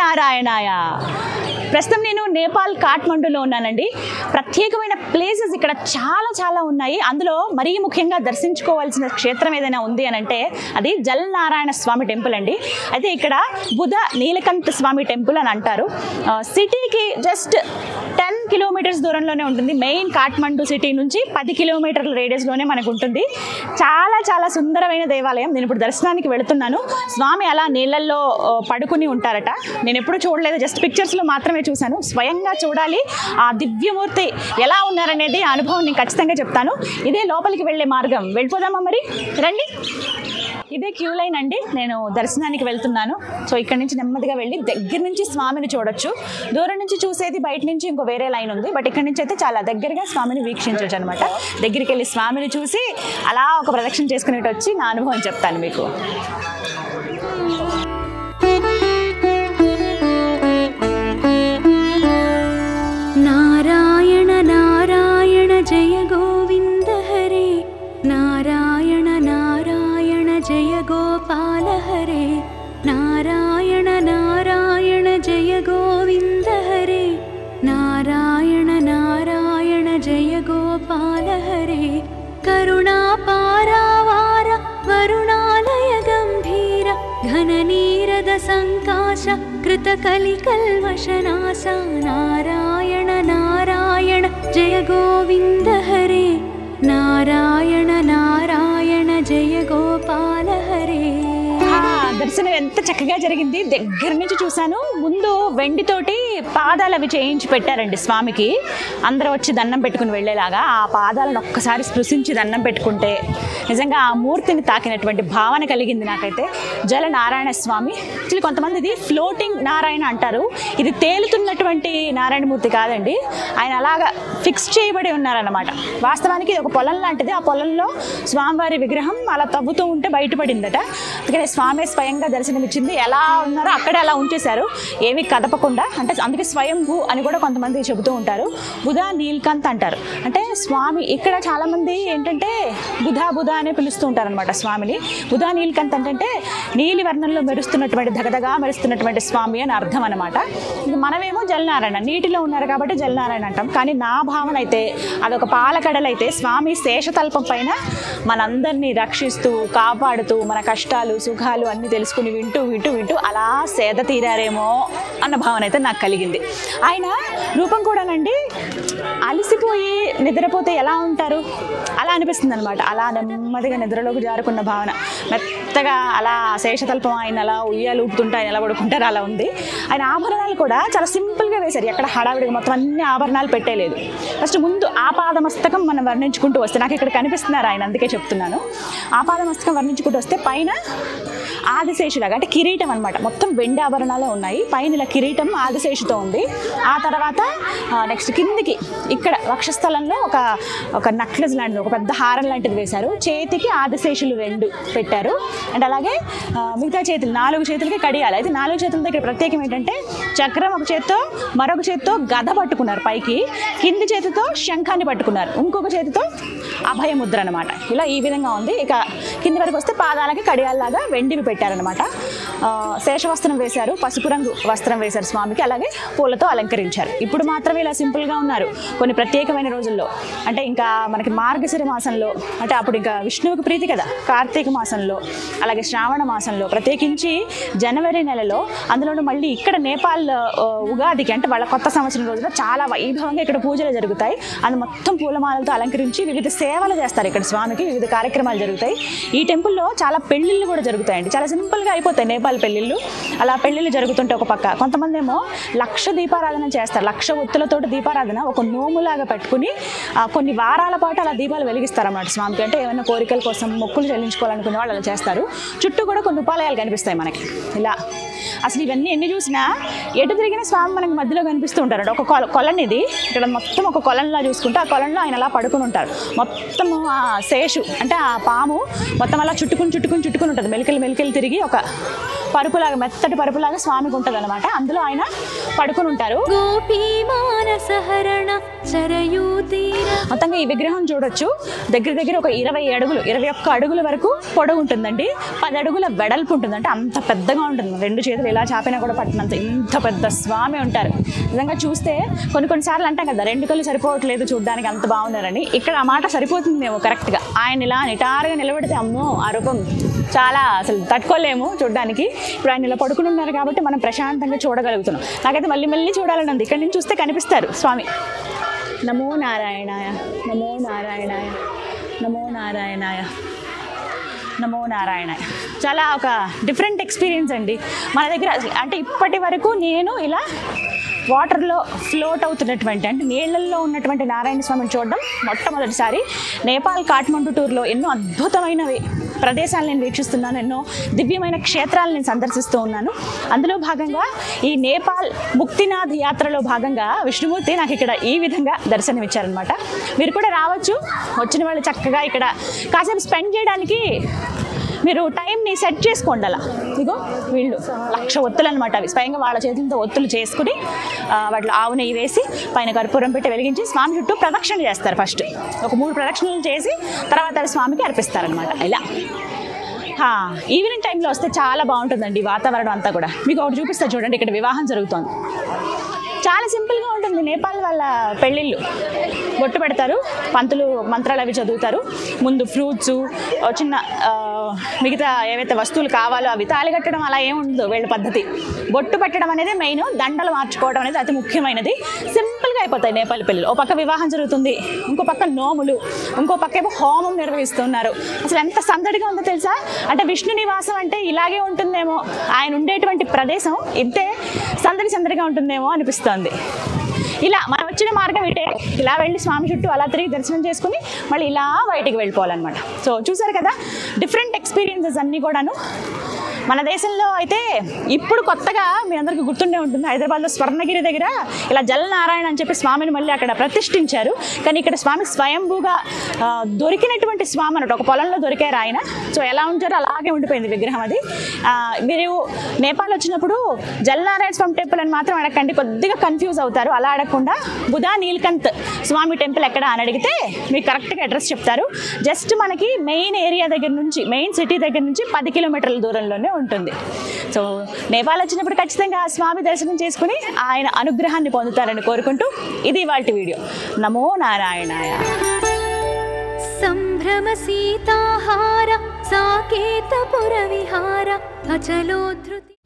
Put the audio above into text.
నారాయణాయ. ప్రస్తుతం నేను నేపాల్ కాఠ్మండూలో ఉన్నానండి. ప్రత్యేకమైన ప్లేసెస్ ఇక్కడ చాలా చాలా ఉన్నాయి. అందులో మరీ ముఖ్యంగా దర్శించుకోవాల్సిన క్షేత్రం ఏదైనా ఉంది అని అంటే అది జల్ నారాయణ స్వామి టెంపుల్ అండి. అయితే ఇక్కడ బుధ నీలకంఠ స్వామి టెంపుల్ అని అంటారు. సిటీకి జస్ట్ 10 కిలోమీటర్స్ దూరంలోనే ఉంటుంది. మెయిన్ కాఠ్మండూ సిటీ నుంచి 10 కిలోమీటర్ల రేడియస్లోనే మనకు ఉంటుంది. చాలా చాలా సుందరమైన దేవాలయం. నేను ఇప్పుడు దర్శనానికి వెళుతున్నాను. స్వామి అలా నీళ్ళల్లో పడుకుని ఉంటారట. నేను ఎప్పుడు చూడలేదు, జస్ట్ పిక్చర్స్లో మాత్రమే చూశాను. స్వయంగా చూడాలి ఆ దివ్యమూర్తి ఎలా ఉన్నారనేది ఆ అనుభవం నేను ఖచ్చితంగా చెప్తాను. ఇదే లోపలికి వెళ్ళే మార్గం. వెళ్ళిపోదామా మరి? రండి. ఇదే క్యూ లైన్ అండి. నేను దర్శనానికి వెళ్తున్నాను. సో ఇక్కడ నుంచి నెమ్మదిగా వెళ్ళి దగ్గర నుంచి స్వామిని చూడొచ్చు. దూరం నుంచి చూసేది బయట నుంచి ఇంకో వేరే లైన్ ఉంది. బట్ ఇక్కడ నుంచి అయితే చాలా దగ్గరగా స్వామిని వీక్షించవచ్చు అనమాట. దగ్గరికి వెళ్ళి స్వామిని చూసి అలా ఒక ప్రదక్షిణ చేసుకునేట్టు వచ్చి నా అనుభవం చెప్తాను మీకు. నారాయణ నారాయణ జయ గోవింద హరే, నారాయణ నారాయణ జయ గోపాల హరే, నారాయణ నారాయణ జయ గోవింద హరే, నారాయణ నారాయణ జయ గోపాల హరే, కరుణా పారావార వరుణాలయ గంభీర ఘన నీరద సంకాశ కృత కలికల్మషనాశ, నారాయణ నారాయణ జయ గోవింద హరే, నారాయణ నారాయణ జయ గోపాల హరే. దర్శనం ఎంత చక్కగా జరిగింది. దగ్గర నుంచి చూశాను. ముందు వెండితోటి పాదాలు అవి చేయించి పెట్టారండి స్వామికి. అందరూ వచ్చి దండం పెట్టుకుని వెళ్ళేలాగా ఆ పాదాలను ఒక్కసారి స్పృశించి దండం పెట్టుకుంటే నిజంగా ఆ మూర్తిని తాకినటువంటి భావన కలిగింది నాకైతే. జల నారాయణ స్వామి. యాక్చువల్లీ కొంతమంది ఇది ఫ్లోటింగ్ నారాయణ అంటారు. ఇది తేలుతున్నటువంటి నారాయణమూర్తి కాదండి. ఆయన అలాగా ఫిక్స్ చేయబడి ఉన్నారన్నమాట. వాస్తవానికి ఇది ఒక పొలం లాంటిది. ఆ పొలంలో స్వామివారి విగ్రహం అలా తవ్వుతూ ఉంటే బయటపడిందట. అందుకని స్వామి స్వయంగా దర్శనమిచ్చింది. ఎలా ఉన్నారో అక్కడే అలా ఉంచేశారు, ఏమీ కదపకుండా. అంటే అందుకే స్వయంభూ అని కూడా కొంతమంది చెబుతూ ఉంటారు. బుధ నీలకంఠ్ అంటారు. అంటే స్వామి ఇక్కడ చాలామంది ఏంటంటే బుధ అనే పిలుస్తూ ఉంటారు అనమాట స్వామిని. బుధ నీలకంఠ్ అంటే నీలి వర్ణంలో మెరుస్తున్నటువంటి దగదగా మెరుస్తున్నటువంటి స్వామి అని అర్థం అనమాట. మనమేమో జలనారాయణ, నీటిలో ఉన్నారు కాబట్టి జలనారాయణ అంటాం. కానీ నా భావన అయితే అదొక పాలకడలైతే స్వామి శేషతల్పం పైన మనందరినీ రక్షిస్తూ కాపాడుతూ మన కష్టాలు సుఖాలు అన్నీ తెలుసుకుని వింటూ వింటూ వింటూ అలా సేద తీరారేమో అన్న భావన అయితే నాకు కలిగింది. ఆయన రూపం కూడానండి అలసిపోయి నిద్రపోతే ఎలా ఉంటారు అలా అనిపిస్తుంది అనమాట. అలా నెమ్మదిగా నిద్రలోకి జారుకున్న భావన. మెత్తగా అలా శేషతల్పం ఆయన అలా ఉయ్యాలు ఊపుతుంటే ఆయన ఎలా పడుకుంటారు అలా ఉంది. ఆయన ఆభరణాలు కూడా చాలా సింపుల్గా వేశారు. ఎక్కడ హడావిడిగా మొత్తం అన్ని ఆభరణాలు పెట్టేలేదు. ఫస్ట్ ముందు ఆపాదమస్తకం మనం వర్ణించుకుంటూ వస్తే నాకు ఇక్కడ కనిపిస్తున్నారు ఆయన, అందుకే చెప్తున్నాను. ఆపాదమస్తకం వర్ణించుకుంటూ వస్తే పైన ఆదిశేషులాగా అంటే కిరీటం అనమాట. మొత్తం వెండి ఆభరణాలే ఉన్నాయి. పైన ఇలా కిరీటం ఆదిశేషుతో ఉంది. ఆ తర్వాత నెక్స్ట్ కిందికి ఇక్కడ వక్షస్థలంలో ఒక నక్లెస్ లాంటిది, ఒక పెద్ద హారం లాంటిది వేశారు. చేతికి ఆదిశేషులు 2 పెట్టారు. అండ్ అలాగే మిగతా చేతులు 4 చేతులకి కడియాలి. అయితే 4 చేతుల దగ్గర ప్రత్యేకం ఏంటంటే చక్రం ఒక చేత్తో, మరొక చేత్తో గద పట్టుకున్నారు పైకి, కింది చేతితో శంఖాన్ని పట్టుకున్నారు, ఇంకొక చేతితో అభయముద్ర అనమాట. ఇలా ఈ విధంగా ఉంది. ఇక కింది వరకు వస్తే పాదాలకి కడియాల్లాగా వెండివి పెట్టారనమాట. శేషవస్త్రం వేశారు, పసుపు రంగు వస్త్రం వేశారు స్వామికి. అలాగే పూలతో అలంకరించారు. ఇప్పుడు మాత్రమే ఇలా సింపుల్గా ఉన్నారు. కొన్ని ప్రత్యేకమైన రోజుల్లో అంటే ఇంకా మనకి మార్గశిర మాసంలో, అంటే అప్పుడు ఇంకా విష్ణువుకి ప్రీతి కదా, కార్తీక మాసంలో, అలాగే శ్రావణ మాసంలో, ప్రత్యేకించి జనవరి నెలలో, అందులోనూ మళ్ళీ ఇక్కడ నేపాల్ ఉగాదికి అంటే వాళ్ళ కొత్త సంవత్సరం రోజున చాలా వైభవంగా ఇక్కడ పూజలు జరుగుతాయి. అది మొత్తం పూలమాలలతో అలంకరించి వివిధ సేవలు చేస్తారు. ఇక్కడ స్వామికి వివిధ కార్యక్రమాలు జరుగుతాయి. ఈ టెంపుల్లో చాలా పెళ్లిళ్ళు కూడా జరుగుతాయండి. చాలా సింపుల్గా అయిపోతాయి నేపాల్ పెళ్లిళ్ళు. అలా పెళ్లిళ్ళు జరుగుతుంటే ఒక పక్క కొంతమంది ఏమో 1,00,000 దీపారాధన చేస్తారు. 1,00,000 ఒత్తులతోటి దీపారాధన ఒక నోములాగా పెట్టుకుని కొన్ని వారాల పాటు అలా దీపాలు వెలిగిస్తారు అన్నమాట స్వామికి. అంటే ఏమైనా కోరికల కోసం మొక్కులు చెల్లించుకోవాలనుకునే వాళ్ళు అలా చేస్తారు. చుట్టూ కూడా కొన్ని ఉపాలయాలు కనిపిస్తాయి మనకి. ఇలా అసలు ఇవన్నీ ఎన్ని చూసినా ఎటు తిరిగిన స్వామి మనకి మధ్యలో కనిపిస్తూ ఉంటారు. ఒక కొలను ఇది, ఇక్కడ మొత్తం ఒక కొలంలా చూసుకుంటే ఆ కొలంలో ఆయన అలా పడుకుని ఉంటారు. మొత్తము ఆ శేషు అంటే ఆ పాము మొత్తం అలా చుట్టుకుని ఉంటుంది. మెలికలు తిరిగి పరుపులాగా, మెత్తటి పరుపులాగా స్వామికి ఉంటుంది అనమాట. అందులో ఆయన పడుకుని ఉంటారు. మొత్తంగా ఈ విగ్రహం చూడొచ్చు, దగ్గర దగ్గర ఒక 21 అడుగుల వరకు పొడవు ఉంటుందండి. 10 అడుగుల వెడల్పు ఉంటుంది. అంటే అంత పెద్దగా ఉంటుంది. 2 చేతులు ఇలా చాపినా కూడా పట్టినంత ఇంత పెద్ద స్వామి ఉంటారు. నిజంగా చూస్తే కొన్నిసార్లు అంటాం కదా 2 కళ్ళు సరిపోవట్లేదు చూడడానికి, అంత బాగున్నారని. ఇక్కడ ఆ మాట సరిపోతుందేమో కరెక్ట్గా. ఆయన ఇలా నిటారుగా నిలబడితే అమ్మో ఆ రూపం చాలా అసలు తట్టుకోలేము చూడడానికి. ఇప్పుడు ఆయన ఇలా పడుకుని ఉన్నారు కాబట్టి మనం ప్రశాంతంగా చూడగలుగుతున్నాం. నాకైతే మళ్ళీ మళ్ళీ చూడాలని ఉంది. ఇక్కడ నుంచి చూస్తే కనిపిస్తారు స్వామి. నమో నారాయణాయ, నమో నారాయణాయ, నమో నారాయణాయ, నమో నారాయణాయ. చాలా ఒక డిఫరెంట్ ఎక్స్పీరియన్స్ అండి మన దగ్గర. అంటే ఇప్పటి వరకు నేను ఇలా వాటర్లో ఫ్లోట్ అవుతున్నటువంటి, అంటే నీళ్లలో ఉన్నటువంటి నారాయణ స్వామిని చూడడం మొట్టమొదటిసారి. నేపాల్ కాఠ్మండు టూర్లో ఎన్నో అద్భుతమైనవి ప్రదేశాలు నేను వీక్షిస్తున్నాను, ఎన్నో దివ్యమైన క్షేత్రాలు నేను సందర్శిస్తూ ఉన్నాను. అందులో భాగంగా ఈ నేపాల్ ముక్తినాథ్ యాత్రలో భాగంగా విష్ణుమూర్తి నాకు ఇక్కడ ఈ విధంగా దర్శనమిచ్చారనమాట. మీరు కూడా రావచ్చు. వచ్చిన వాళ్ళు చక్కగా ఇక్కడ కాసేపు స్పెండ్ చేయడానికి మీరు టైంని సెట్ చేసుకోండి. అలా ఇగో వీళ్ళు 1,00,000 ఒత్తులు అనమాట. అవి స్వయంగా వాళ్ళ చేతులతో ఒత్తులు చేసుకుని వాటిలో ఆవు నెయ్యి వేసి పైన కర్పూరం పెట్టి వెలిగించి స్వామి చుట్టూ ప్రదక్షిణ చేస్తారు. ఫస్ట్ ఒక 3 ప్రదక్షిణలు చేసి తర్వాత అవి స్వామికి అర్పిస్తారనమాట. ఇలా ఈవినింగ్ టైంలో వస్తే చాలా బాగుంటుందండి వాతావరణం అంతా కూడా. మీకు ఒకటి చూపిస్తా చూడండి. ఇక్కడ వివాహం జరుగుతోంది. చాలా సింపుల్గా ఉంటుంది. నేపాల్ వాళ్ళ పెళ్ళిళ్ళు బొట్టు పెడతారు, పంతులు మంత్రాలు అవి చదువుతారు. ముందు ఫ్రూట్స్, చిన్న మిగతా ఏవైతే వస్తువులు కావాలో అవి. తాళి కట్టడం అలా ఏముండదు వీళ్ళ పద్ధతి. బొట్టు పెట్టడం అనేది మెయిన్, దండలు మార్చుకోవడం అనేది అతి ముఖ్యమైనది. సింపుల్గా అయిపోతాయి నేపాల్ పెళ్ళిళ్ళు. ఓ పక్క వివాహం జరుగుతుంది, ఇంకో పక్క నోములు, ఇంకో పక్క ఏమో హోమం నిర్వహిస్తున్నారు. అసలు ఎంత సందడిగా ఉందో తెలుసా. అంటే విష్ణు నివాసం అంటే ఇలాగే ఉంటుందేమో, ఆయన ఉండేటువంటి ప్రదేశం ఇంతే సందడిగా ఉంటుందేమో అనిపిస్తుంది. ఇలా మనం వచ్చిన మార్గం ఇటే. ఇలా వెళ్ళి స్వామి చుట్టూ అలా తిరిగి దర్శనం చేసుకుని మళ్ళీ ఇలా బయటికి వెళ్ళిపోవాలన్నమాట. సో చూసారు కదా డిఫరెంట్ ఎక్స్పీరియన్సెస్ అన్నీ కూడాను. మన దేశంలో అయితే ఇప్పుడు కొత్తగా మీ అందరికీ గుర్తుండే ఉంటుంది, హైదరాబాద్లో స్వర్ణగిరి దగ్గర ఇలా జలనారాయణ అని చెప్పి స్వామిని మళ్ళీ అక్కడ ప్రతిష్ఠించారు. కానీ ఇక్కడ స్వామి స్వయంభూగా దొరికినటువంటి స్వామి అన్నట్టు. ఒక పొలంలో దొరికారు ఆయన. సో ఎలా ఉంటారో అలాగే ఉండిపోయింది విగ్రహం అది. మీరు నేపాల్ వచ్చినప్పుడు జలనారాయణ స్వామి టెంపుల్ అని మాత్రం అడగండి, కొద్దిగా కన్ఫ్యూజ్ అవుతారు. అలా అడగకుండా బుధా నీల్కంత్ స్వామి టెంపుల్ ఎక్కడ అని అడిగితే మీకు కరెక్ట్గా అడ్రస్ చెప్తారు. జస్ట్ మనకి మెయిన్ ఏరియా దగ్గర నుంచి, మెయిన్ సిటీ దగ్గర నుంచి 10 కిలోమీటర్ల దూరంలోనే ఉంటుంది. సో నేపాల్ వచ్చినప్పుడు ఖచ్చితంగా స్వామి దర్శనం చేసుకుని ఆయన అనుగ్రహాన్ని పొందుతారని కోరుకుంటూ ఇది ఇవాల్టి వీడియో. నమో నారాయణాయ. సంభ్రమ సీతాహార సాకేతపుర విహార అచలోధృతి.